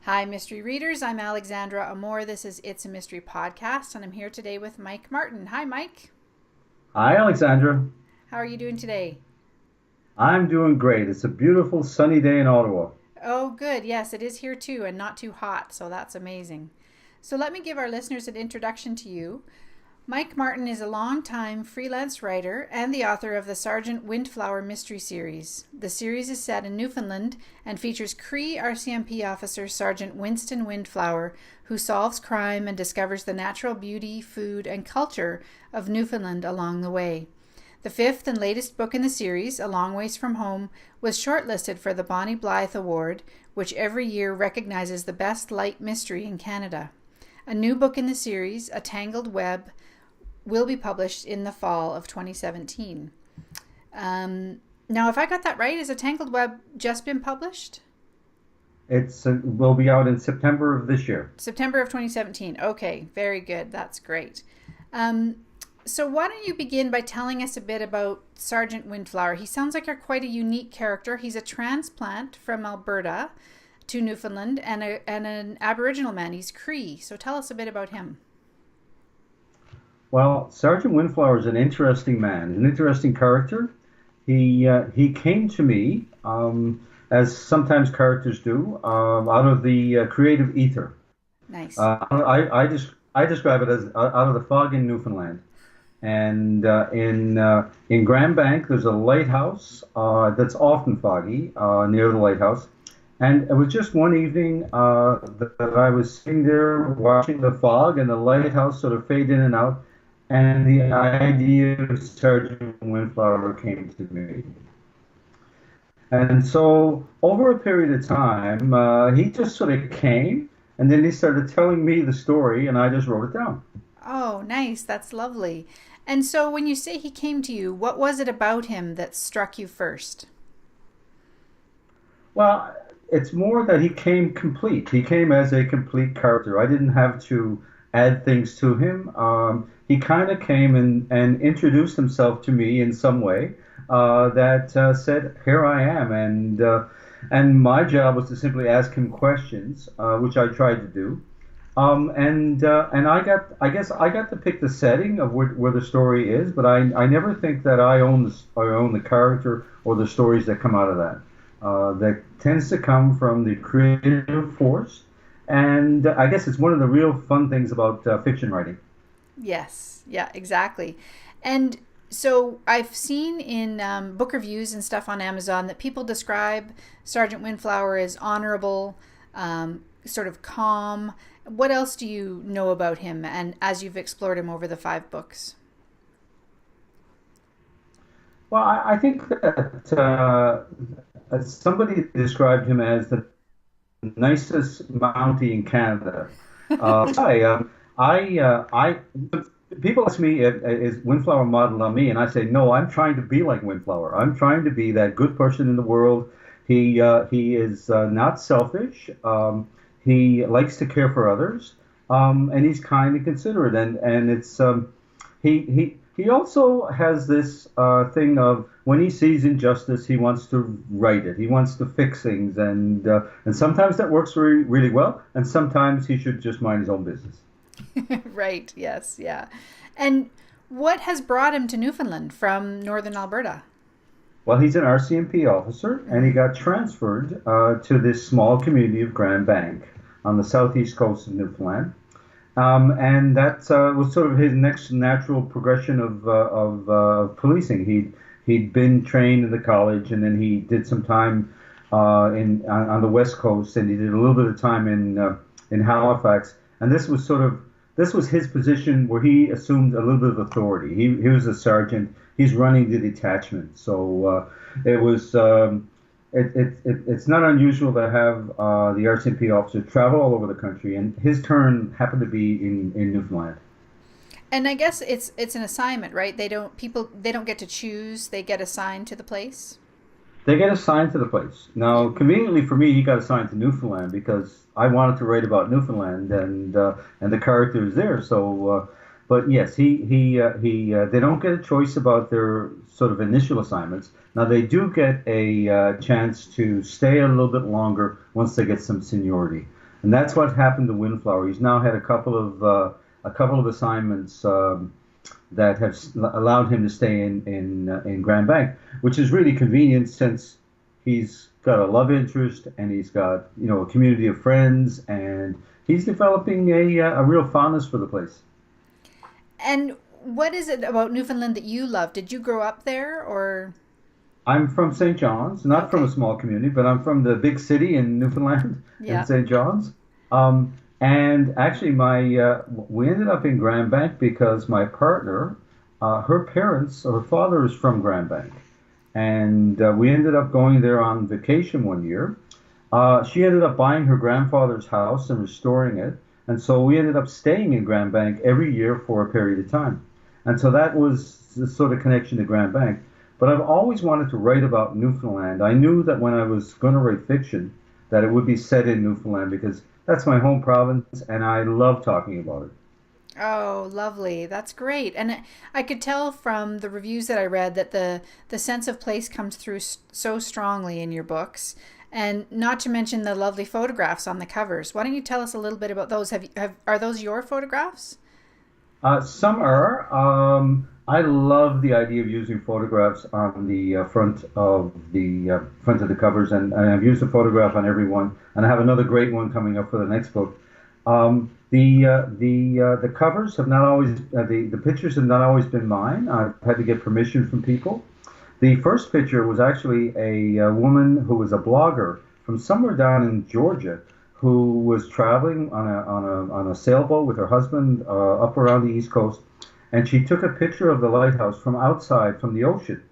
Hi, mystery readers. I'm Alexandra Amor. This is It's a Mystery Podcast, and I'm here today with Mike Martin. Hi, Mike. Hi, Alexandra. How are you doing today? I'm doing great. It's a beautiful sunny day in Ottawa. Oh, good. Yes, it is here too, and not too hot, so that's amazing. So, let me give our listeners an introduction to you. Mike Martin is a longtime freelance writer and the author of the Sergeant Windflower mystery series. The series is set in Newfoundland and features Cree RCMP officer Sergeant Winston Windflower, who solves crime and discovers the natural beauty, food, and culture of Newfoundland along the way. The fifth and latest book in the series, A Long Ways from Home, was shortlisted for the Bonnie Blythe Award, which every year recognizes the best light mystery in Canada. A new book in the series, A Tangled Web, will be published in the fall of 2017. Now, if I got that right, has A Tangled Web just been published? It's will be out in September of this year. September of 2017. Okay, very good. That's great. Um, so why don't you begin by telling us a bit about Sergeant Windflower? He sounds like quite a unique character. He's a transplant from Alberta to Newfoundland and an Aboriginal man. He's Cree. So tell us a bit about him. Well, Sergeant Windflower is an interesting man, an interesting character. He came to me, as sometimes characters do, out of the creative ether. Nice. I describe it as out of the fog in Newfoundland. And in Grand Bank, there's a lighthouse that's often foggy near the lighthouse. And it was just one evening that I was sitting there watching the fog and the lighthouse sort of fade in and out. And the idea of Sergeant Windflower came to me. And so, over a period of time, he just sort of came, and then he started telling me the story, and I just wrote it down. Oh, nice. That's lovely. And so when you say he came to you, what was it about him that struck you first? Well, it's more that he came complete. He came as a complete character. I didn't have to add things to him. He kind of came and introduced himself to me in some way that said, "Here I am," and my job was to simply ask him questions, which I tried to do. And I guess I got to pick the setting of where the story is, but I never think that I own the character or the stories that come out of that. That tends to come from the creative force, and I guess it's one of the real fun things about fiction writing. Yes, yeah, exactly. And so I've seen in book reviews and stuff on Amazon that people describe Sergeant Windflower as honorable, sort of calm. What else do you know about him and as you've explored him over the five books? Well, I think that somebody described him as the nicest Mountie in Canada. I people ask me, is Windflower modeled on me? And I say, no, I'm trying to be like Windflower. I'm trying to be that good person in the world. He is not selfish. He likes to care for others, and he's kind and considerate. And it's he also has this thing of when he sees injustice, he wants to right it. He wants to fix things, and sometimes that works really really well, and sometimes he should just mind his own business. Right, yes, yeah. And what has brought him to Newfoundland from Northern Alberta? Well, he's an RCMP officer, and he got transferred to this small community of Grand Bank on the southeast coast of Newfoundland. And that was sort of his next natural progression of policing. He'd been trained in the college, and then he did some time on the west coast, and he did a little bit of time in Halifax. And this was his position where he assumed a little bit of authority. He was a sergeant. He's running the detachment, so it was. It's not unusual to have the RCMP officer travel all over the country, and his turn happened to be in Newfoundland. And I guess it's an assignment, right? They don't get to choose. They get assigned to the place. They get assigned to the place. Now, conveniently for me, he got assigned to Newfoundland because I wanted to write about Newfoundland and the characters there. So, but yes, he they don't get a choice about their sort of initial assignments. Now they do get a chance to stay a little bit longer once they get some seniority. And that's what happened to Windflower. He's now had a couple of assignments that have allowed him to stay in Grand Bank, which is really convenient since he's got a love interest and he's got a community of friends, and he's developing a real fondness for the place. And what is it about Newfoundland that you love? Did you grow up there, or? I'm from St. John's, not from a Okay. small community, but I'm from the big city in Newfoundland, in Yeah. St. John's. And actually, we ended up in Grand Bank because my partner, her father is from Grand Bank, and we ended up going there on vacation one year. She ended up buying her grandfather's house and restoring it, and so we ended up staying in Grand Bank every year for a period of time. And so that was the sort of connection to Grand Bank. But I've always wanted to write about Newfoundland. I knew that when I was going to write fiction, that it would be set in Newfoundland because that's my home province, and I love talking about it. Oh, lovely. That's great. And I could tell from the reviews that I read that the sense of place comes through so strongly in your books. And not to mention the lovely photographs on the covers. Why don't you tell us a little bit about those? Are those your photographs? Some are. I love the idea of using photographs on the front of the covers, and I've used a photograph on every one, and I have another great one coming up for the next book. The covers have not always the pictures have not always been mine. I've had to get permission from people. The first picture was actually a woman who was a blogger from somewhere down in Georgia who was traveling on a sailboat with her husband up around the East Coast, and she took a picture of the lighthouse from outside, from the ocean,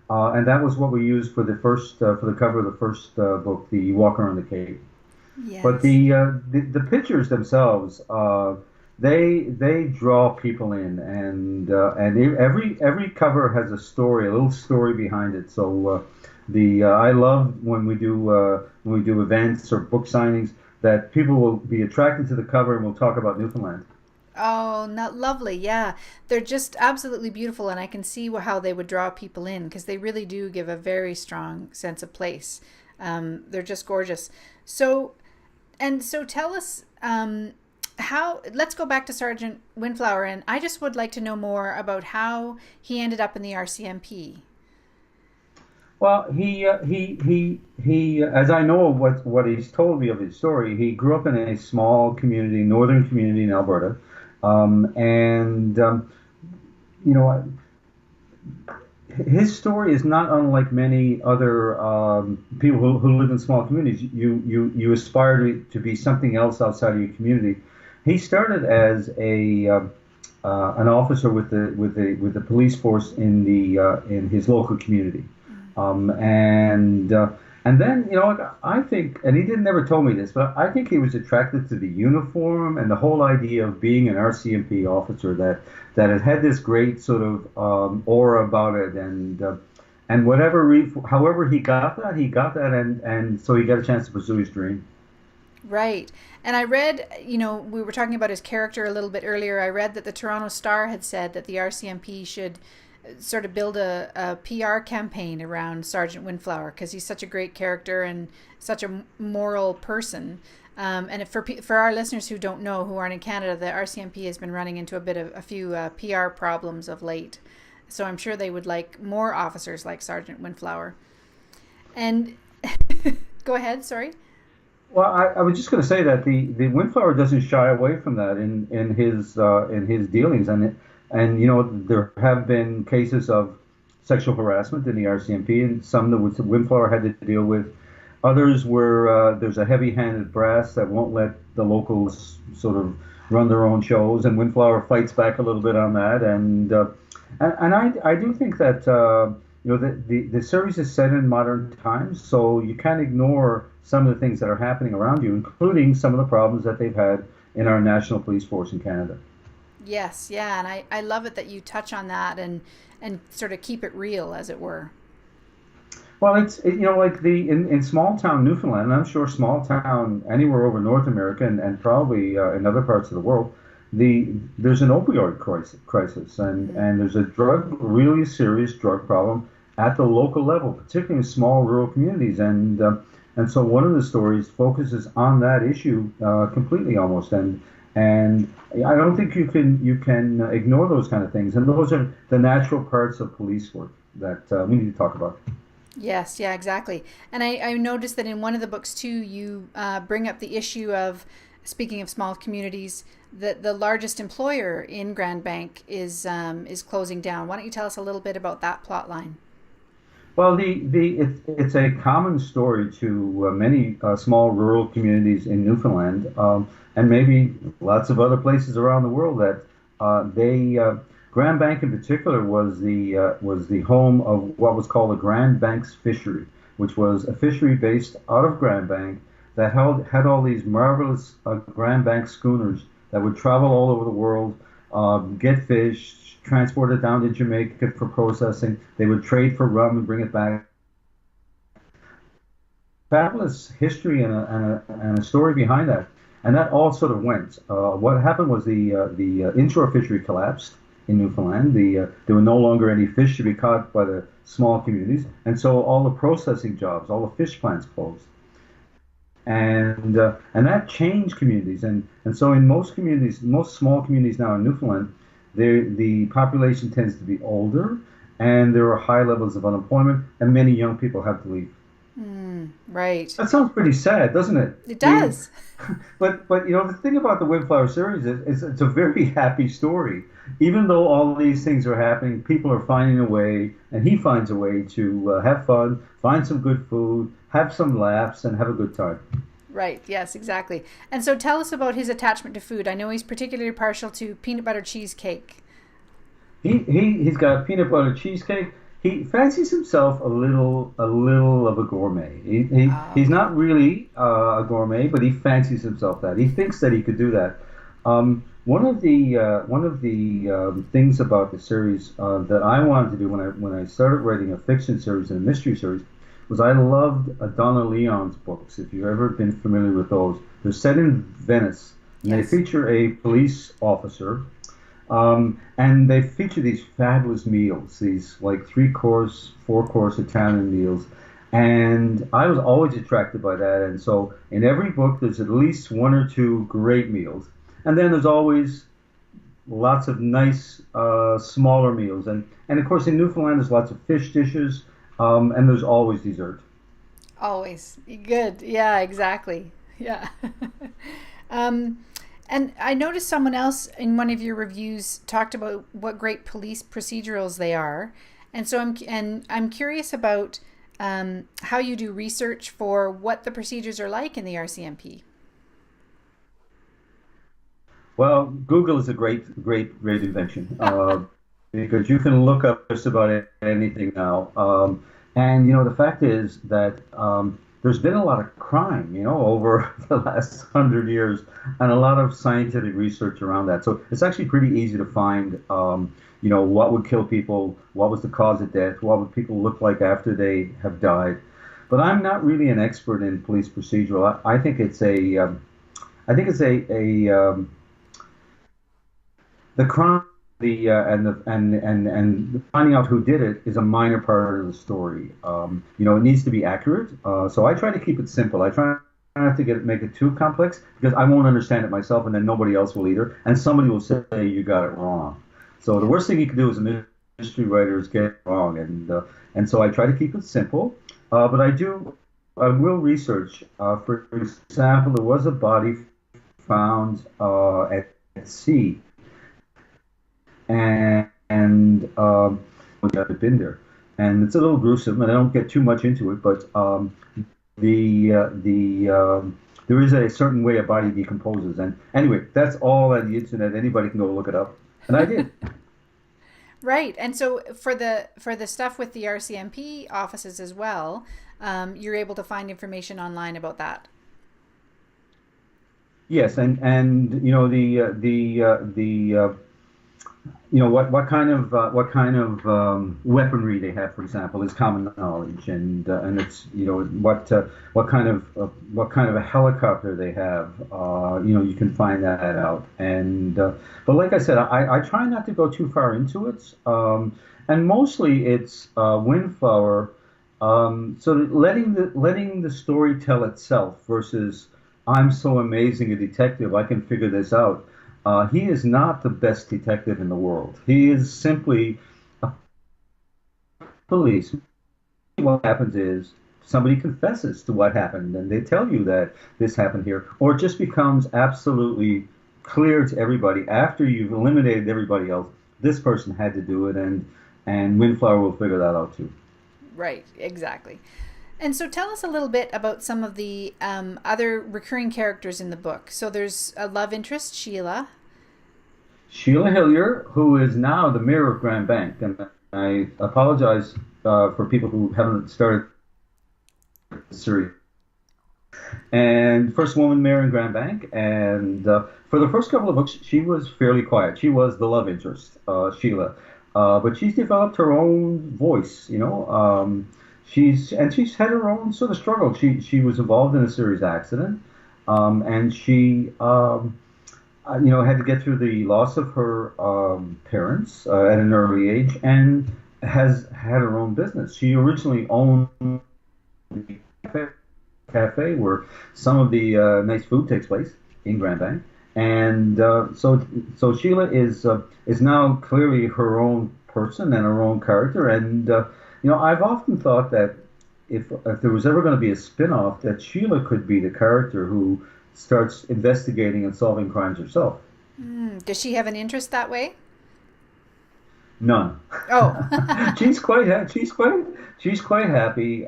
and that was what we used for the cover of the first book, The Walk Around the Cape. But Yes. the pictures themselves, they draw people in, and every cover has a story, a little story behind it. So the I love when we do events or book signings that people will be attracted to the cover and we'll talk about Newfoundland. Oh, not lovely. Yeah. They're just absolutely beautiful. And I can see how they would draw people in because they really do give a very strong sense of place. They're just gorgeous. So, so tell us let's go back to Sergeant Windflower. And I just would like to know more about how he ended up in the RCMP. Well, as I know what he's told me of his story, he grew up in a small community, northern community in Alberta, and you know, his story is not unlike many other people who live in small communities. You aspire to be something else outside of your community. He started as an officer with the police force in his local community. And then, I think, and he didn't never told me this, but I think he was attracted to the uniform and the whole idea of being an RCMP officer that it had this great sort of aura about it, and however he got that, and so he got a chance to pursue his dream. Right. And I read, we were talking about his character a little bit earlier. I read that the Toronto Star had said that the RCMP should sort of build a PR campaign around Sergeant Windflower because he's such a great character and such a moral person. And for our listeners who don't know, who aren't in Canada, the RCMP has been running into a few PR problems of late. So I'm sure they would like more officers like Sergeant Windflower. And go ahead, sorry. Well, I was just going to say that the Windflower doesn't shy away from that in his dealings, and there have been cases of sexual harassment in the RCMP, and some that Windflower had to deal with. Others where there's a heavy-handed brass that won't let the locals sort of run their own shows, and Windflower fights back a little bit on that, and I do think that the series is set in modern times, so you can't ignore some of the things that are happening around you, including some of the problems that they've had in our national police force in Canada. Yes, yeah, and I love it that you touch on that and sort of keep it real, as it were. Well, like in small town Newfoundland, and I'm sure small town anywhere over North America and probably in other parts of the world, there's an opioid crisis, and there's a really serious drug problem at the local level, particularly in small rural communities, and And so one of the stories focuses on that issue completely almost, and I don't think you can ignore those kind of things. And those are the natural parts of police work that we need to talk about. Yes, yeah, exactly. And I noticed that in one of the books too, you bring up the issue of, speaking of small communities, that the largest employer in Grand Bank is closing down. Why don't you tell us a little bit about that plot line? Well, it's a common story to many small rural communities in Newfoundland, and maybe lots of other places around the world that they Grand Bank in particular was the home of what was called a Grand Banks fishery, which was a fishery based out of Grand Bank that had all these marvelous Grand Bank schooners that would travel all over the world, get fish, transport it down to Jamaica for processing. They would trade for rum and bring it back. Fabulous history and a story behind that. And that all sort of went. What happened was the inshore fishery collapsed in Newfoundland. There were no longer any fish to be caught by the small communities. And so all the processing jobs, all the fish plants closed. And that changed communities. And so in most communities, most small communities now in Newfoundland, the population tends to be older, and there are high levels of unemployment, and many young people have to leave. Right. That sounds pretty sad, doesn't it? It does. But the thing about the Windflower series is it's a very happy story. Even though all these things are happening, people are finding a way, and he finds a way to have fun, find some good food, have some laughs, and have a good time. Right. Yes, exactly. And so tell us about his attachment to food. I know he's particularly partial to peanut butter cheesecake. He's got peanut butter cheesecake. He fancies himself a little of a gourmet. He's not really a gourmet, but he fancies himself that. He thinks that he could do that. One of the things about the series that I wanted to do when I started writing a fiction series and a mystery series was I loved Donna Leon's books. If you've ever been familiar with those, they're set in Venice, and Yes. they feature a police officer, and they feature these fabulous meals, these like 3-course, 4-course Italian meals, and I was always attracted by that. And so in every book, there's at least 1 or 2 great meals, and then there's always lots of nice smaller meals, and of course in Newfoundland there's lots of fish dishes. And there's always dessert. Always. Good. Yeah, exactly. Yeah. And I noticed someone else in one of your reviews talked about what great police procedurals they are. And so I'm curious about how you do research for what the procedures are like in the RCMP. Well, Google is a great invention because you can look up just about anything now. And the fact is that there's been a lot of crime, over the last 100 years, and a lot of scientific research around that. So it's actually pretty easy to find, what would kill people, what was the cause of death, what would people look like after they have died. But I'm not really an expert in police procedural. I think it's the crime, and finding out who did it is a minor part of the story. It needs to be accurate. So I try to keep it simple. I try not to make it too complex because I won't understand it myself, and then nobody else will either, and somebody will say you got it wrong. So the worst thing you can do as a mystery writer is get it wrong, and so I try to keep it simple. But I will research. For example, there was a body found at sea. And we have been there, and it's a little gruesome, and I don't get too much into it. But there is a certain way a body decomposes, and anyway, that's all on the internet. Anybody can go look it up, and I did. Right, and so for the stuff with the RCMP offices as well, you're able to find information online about that. Yes, and what kind of weaponry they have, for example, is common knowledge, and it's what kind of a helicopter they have. You can find that out, and but like I said, I try not to go too far into it, and mostly it's Windflower So letting the story tell itself versus I'm so amazing a detective, I can figure this out. He is not the best detective in the world. He is simply a police. What happens is somebody confesses to what happened and they tell you that this happened here, or it just becomes absolutely clear to everybody after you've eliminated everybody else. This person had to do it, and Windflower will figure that out too. Right, exactly. And so tell us a little bit about some of the other recurring characters in the book. So there's a love interest, Sheila. Sheila Hillier, who is now the mayor of Grand Bank, and I apologize for people who haven't started the series. And first woman mayor in Grand Bank, and for the first couple of books, she was fairly quiet. She was the love interest, Sheila, but she's developed her own voice. She's had her own sort of struggle. She was involved in a serious accident, and she had to get through the loss of her parents at an early age, and has had her own business. She originally owned a cafe where some of the nice food takes place in Grand Bank, and so Sheila is now clearly her own person and her own character, and I've often thought that if there was ever going to be a spin-off, that Sheila could be the character who starts investigating and solving crimes herself. Does she have an interest that way? None. Oh. She's quite happy.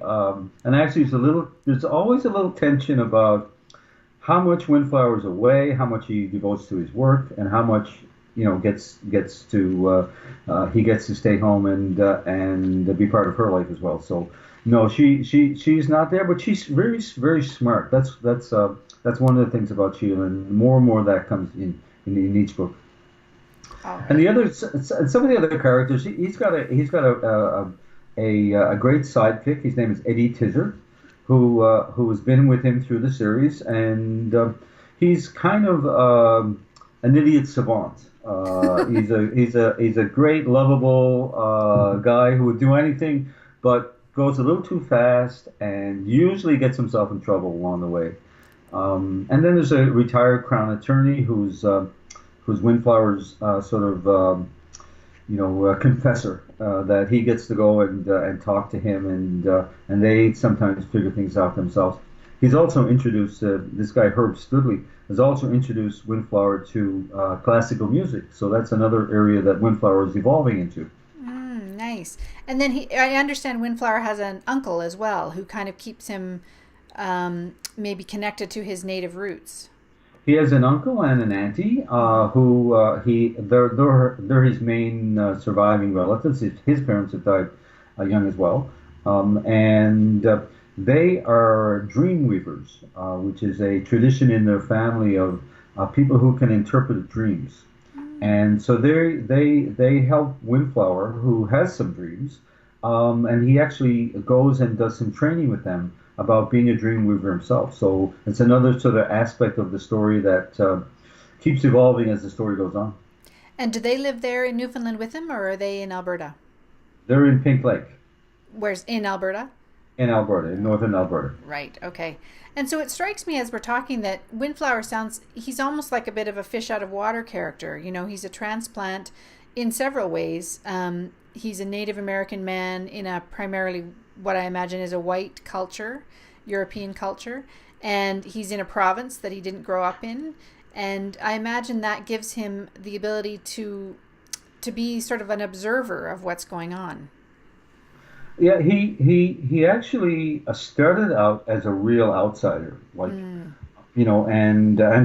And actually, there's always a little tension about how much Windflower's away, how much he devotes to his work, and how much gets to he gets to stay home and be part of her life as well. So no, she's not there, but she's very very smart. That's one of the things about Sheila, and more of that comes in each book. Right. And some of the other characters, he's got a great sidekick. His name is Eddie Tizzer, who has been with him through the series, and he's kind of an idiot savant. He's a great, lovable guy who would do anything, but goes a little too fast and usually gets himself in trouble along the way. And then there's a retired crown attorney who's Windflower's confessor, that he gets to go and talk to him, and they sometimes figure things out themselves. He's also introduced this guy Herb Studley has also introduced Windflower to classical music, so that's another area that Windflower is evolving into. Nice. And then I understand Windflower has an uncle as well who kind of keeps him maybe connected to his native roots. He has an uncle and an auntie who they're his main surviving relatives. His parents have died young as well, and they are dream weavers, which is a tradition in their family of people who can interpret dreams. And so they help Windflower, who has some dreams, and he actually goes and does some training with them about being a dream weaver himself. So it's another sort of aspect of the story that keeps evolving as the story goes on. And do they live there in Newfoundland with him, or are they in Alberta? They're in Pink Lake. Where's in Alberta? In Alberta, in Northern Alberta. Right, okay. And so it strikes me as we're talking that Windflower he's almost like a bit of a fish out of water character. He's a transplant in several ways. He's a Native American man in a primarily what I imagine is a white culture, European culture, and he's in a province that he didn't grow up in. And I imagine that gives him the ability to be sort of an observer of what's going on. Yeah, he actually started out as a real outsider, and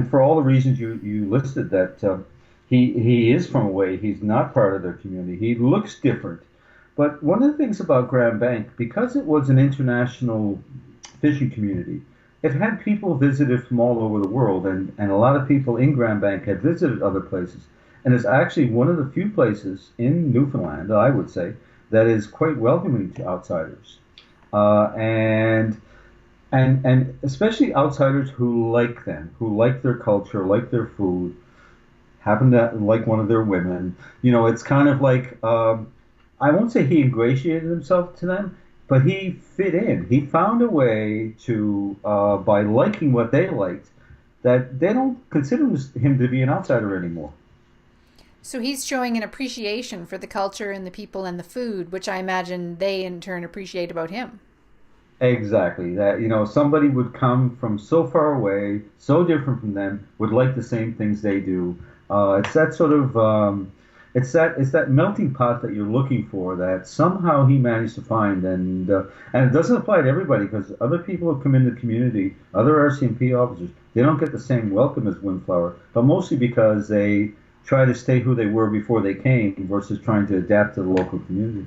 for all the reasons you listed, that he is from away, he's not part of their community, he looks different. But one of the things about Grand Bank, because it was an international fishing community, it had people visited from all over the world, and a lot of people in Grand Bank had visited other places. And it's actually one of the few places in Newfoundland, I would say, that is quite welcoming to outsiders, and especially outsiders who like them, who like their culture, like their food, happen to like one of their women. It's kind of like I won't say he ingratiated himself to them. but he fit in. He found a way to, by liking what they liked, that they don't consider him to be an outsider anymore. So he's showing an appreciation for the culture and the people and the food, which I imagine they in turn appreciate about him. Exactly. That, somebody would come from so far away, so different from them, would like the same things they do. It's that sort of, it's that melting pot that you're looking for that somehow he managed to find, and it doesn't apply to everybody because other people who come into the community, other RCMP officers, they don't get the same welcome as Windflower, but mostly because they try to stay who they were before they came versus trying to adapt to the local community.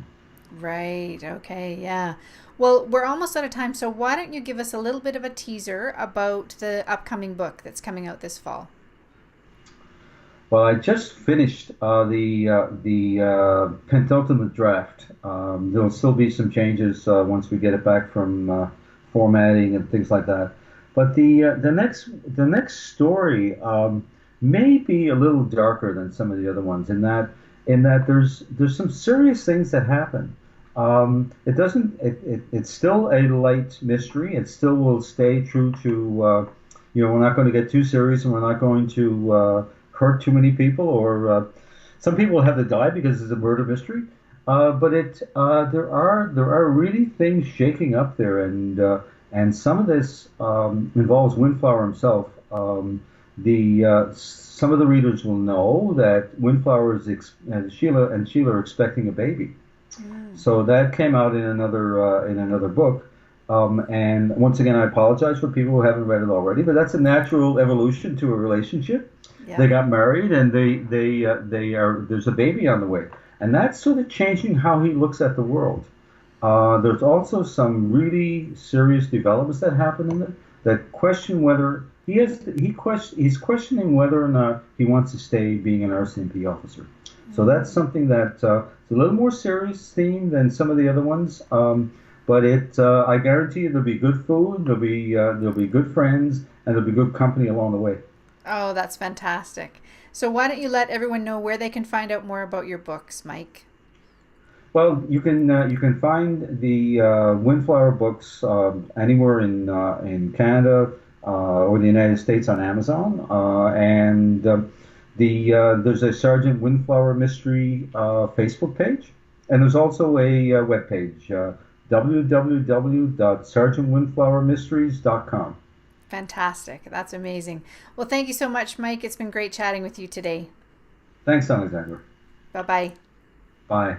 Right. Okay. Yeah. Well, we're almost out of time, so why don't you give us a little bit of a teaser about the upcoming book that's coming out this fall? Well, I just finished the penultimate draft. There'll still be some changes once we get it back from formatting and things like that. But the next story may be a little darker than some of the other ones in that there's some serious things that happen. It doesn't. It's still a light mystery. It still will stay true to. We're not going to get too serious, and we're not going to hurt too many people, or some people will have to die because it's a murder mystery. But there are really things shaking up there, and some of this involves Windflower himself. Some of the readers will know that Windflower and Sheila are expecting a baby. So that came out in another book. And once again, I apologize for people who haven't read it already, but that's a natural evolution to a relationship. Yeah. They got married, and there's a baby on the way, and that's sort of changing how he looks at the world. There's also some really serious developments that happen in it that question whether he's questioning whether or not he wants to stay being an RCMP officer. So that's something that's a little more serious theme than some of the other ones. But I guarantee you there'll be good food, there'll be good friends, and there'll be good company along the way. Oh, that's fantastic. So why don't you let everyone know where they can find out more about your books, Mike? Well, you can find the Windflower books anywhere in Canada or the United States on Amazon, and there's a Sergeant Windflower Mystery Facebook page, and there's also a web page, www.sergeantwindflowermysteries.com. Fantastic. That's amazing. Well, thank you so much, Mike. It's been great chatting with you today. Thanks, Alexandra. Bye-bye. Bye.